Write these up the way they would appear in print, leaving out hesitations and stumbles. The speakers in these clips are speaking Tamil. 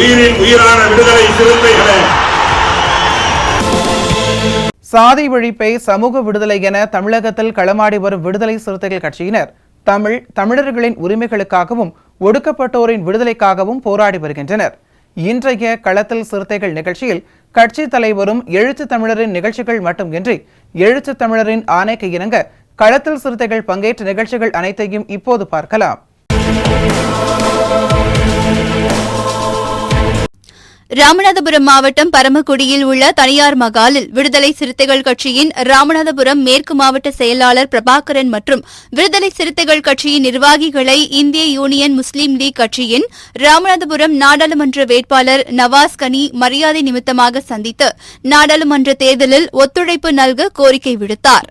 உயிரின் உயிரான விடுதலை சிறுத்தைகளே, சாதி ஒழிப்பை சமூக விடுதலை என தமிழகத்தில் களமாடி வரும் விடுதலை சிறுத்தைகள் கட்சியினர் தமிழர்களின் உரிமைகளுக்காகவும் ஒடுக்கப்பட்டோரின் விடுதலைக்காகவும் போராடி வருகின்றனர். இன்றைய களத்தில் சிறுத்தைகள் நிகழ்ச்சியில் கட்சி தலைவரும் எழுத்து தமிழரின் நிகழ்ச்சிகள் மட்டுமின்றி எழுத்து தமிழரின் ஆணைக்கு இணங்க களத்தில் சிறுத்தைகள் பங்கேற்ற நிகழ்ச்சிகள் அனைத்தையும் இப்போது பார்க்கலாம். ராமநாதபுரம் மாவட்டம் பரமக்குடியில் உள்ள தனியார் மகாலில் விடுதலை சிறுத்தைகள் கட்சியின் ராமநாதபுரம் மேற்கு மாவட்ட செயலாளர் பிரபாகரன் மற்றும் விடுதலை சிறுத்தைகள் கட்சியின் நிர்வாகிகளை இந்திய யூனியன் முஸ்லீம் லீக் கட்சியின் ராமநாதபுரம் நாடாளுமன்ற வேட்பாளர் நவாஸ் கனி மரியாதை நிமித்தமாக சந்தித்து நாடாளுமன்ற தேர்தலில் ஒத்துழைப்பு நல்க கோரிக்கை விடுத்தார்.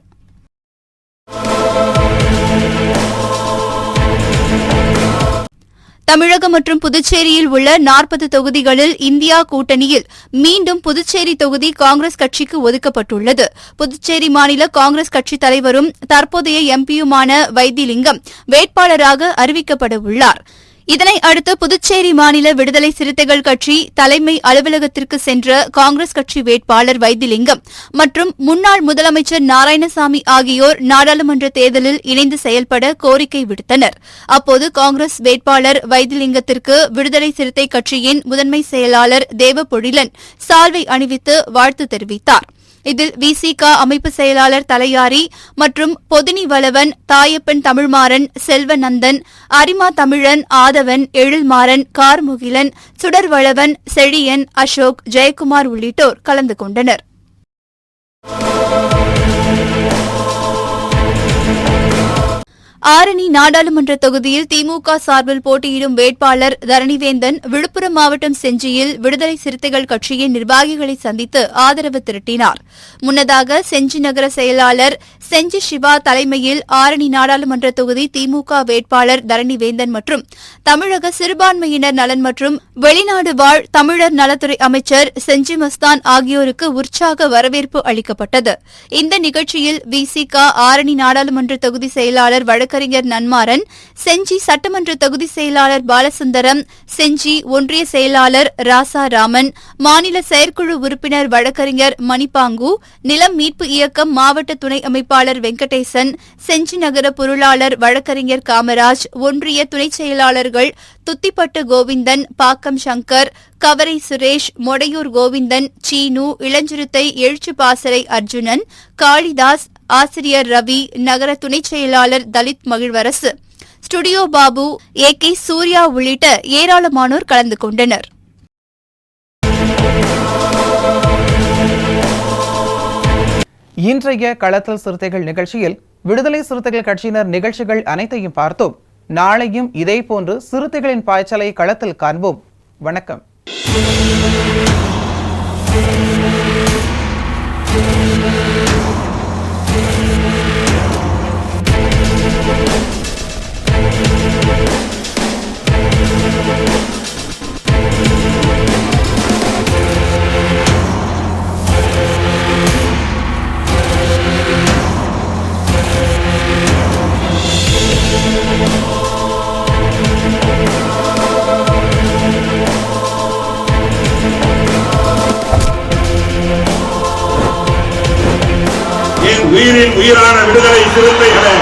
தமிழகம் மற்றும் புதுச்சேரியில் உள்ள 40 தொகுதிகளில் இந்தியா கூட்டணியில் மீண்டும் புதுச்சேரி தொகுதி காங்கிரஸ் கட்சிக்கு ஒதுக்கப்பட்டுள்ளது. புதுச்சேரி மாநில காங்கிரஸ் கட்சித் தலைவரும் தற்போதைய எம்பியுமான வைத்திலிங்கம் வேட்பாளராக அறிவிக்கப்பட உள்ளார். இதனை அடுத்து புதுச்சேரி மாநில விடுதலை சிறுத்தைகள் கட்சி தலைமை அலுவலகத்திற்கு சென்ற காங்கிரஸ் கட்சி வேட்பாளர் வைத்திலிங்கம் மற்றும் முன்னாள் முதலமைச்சர் நாராயணசாமி ஆகியோர் நாடாளுமன்ற தேர்தலில் இணைந்து செயல்பட கோரிக்கை விடுத்தனர். அப்போது காங்கிரஸ் வேட்பாளர் வைத்திலிங்கத்திற்கு விடுதலை சிறுத்தை கட்சியின் முதன்மை செயலாளர் தேவபொழிலன் சால்வை அணிவித்து வாழ்த்து தெரிவித்தார். இதில் விசிக அமைப்பு செயலாளர் தலையாரி மற்றும் பொதினி வளவன், தாயப்பன் தமிழ்மாறன், செல்வநந்தன், அரிமா தமிழன், ஆதவன், எழில்மாறன், கார்முகிலன், சுடர்வளவன், செழியன், அசோக், ஜெயக்குமார் உள்ளிட்டோர் கலந்து கொண்டனர். ஆரணி நாடாளுமன்ற தொகுதியில் திமுக சார்பில் போட்டியிடும் வேட்பாளர் தரணிவேந்தன் விழுப்புரம் மாவட்டம் செஞ்சியில் விடுதலை சிறுத்தைகள் கட்சியின் நிர்வாகிகளை சந்தித்து ஆதரவு திரட்டினார். முன்னதாக செஞ்சி நகர செயலாளர் செஞ்சி சிவா தலைமையில் ஆரணி நாடாளுமன்ற தொகுதி திமுக வேட்பாளர் தரணிவேந்தன் மற்றும் தமிழக சிறுபான்மையினர் நலன் மற்றும் வெளிநாடு வாழ் தமிழர் நலத்துறை அமைச்சர் செஞ்சி மஸ்தான் ஆகியோருக்கு உற்சாக வரவேற்பு அளிக்கப்பட்டது. இந்த நிகழ்ச்சியில் விசிக ஆரணி நாடாளுமன்ற தொகுதி செயலாளர் வழக்கறிஞர் நன்மாறன், செஞ்சி சட்டமன்ற தொகுதி செயலாளர் பாலசுந்தரம், செஞ்சி ஒன்றிய செயலாளர் ராசாராமன், மாநில செயற்குழு உறுப்பினர் வழக்கறிஞர் மணிப்பாங்கு, நிலம் மீட்பு இயக்கம் மாவட்ட துணை அமைப்பாளர் வெங்கடேசன், செஞ்சி நகர பொருளாளர் வழக்கறிஞர் காமராஜ், ஒன்றிய துணை செயலாளர்கள் துத்திப்பட்டு கோவிந்தன், பாக்கம் சங்கர், கவரை சுரேஷ், மொடையூர் கோவிந்தன், சீனு, இளஞ்சிறுத்தை எழுச்சிபாசறை அர்ஜுனன், காளிதாஸ், ஆசிரியர் ரவி, நகர துணைச் செயலாளர் தலித் மகிழ்வரசு, ஸ்டுடியோ பாபு, ஏ.கே. சூர்யா உள்ளிட்ட ஏராளமானோர் கலந்து கொண்டனர். இன்றைய களத்தில் சிறுத்தைகள் நிகழ்ச்சியில் விடுதலை சிறுத்தைகள் கட்சியினர் நிகழ்ச்சிகள் அனைத்தையும் பார்த்தோம். நாளையும் இதேபோன்று சிறுத்தைகளின் பாய்ச்சலை களத்தில் காண்போம். வணக்கம். உயிரின் உயிரான விடுதலை சிறுத்தைகளே,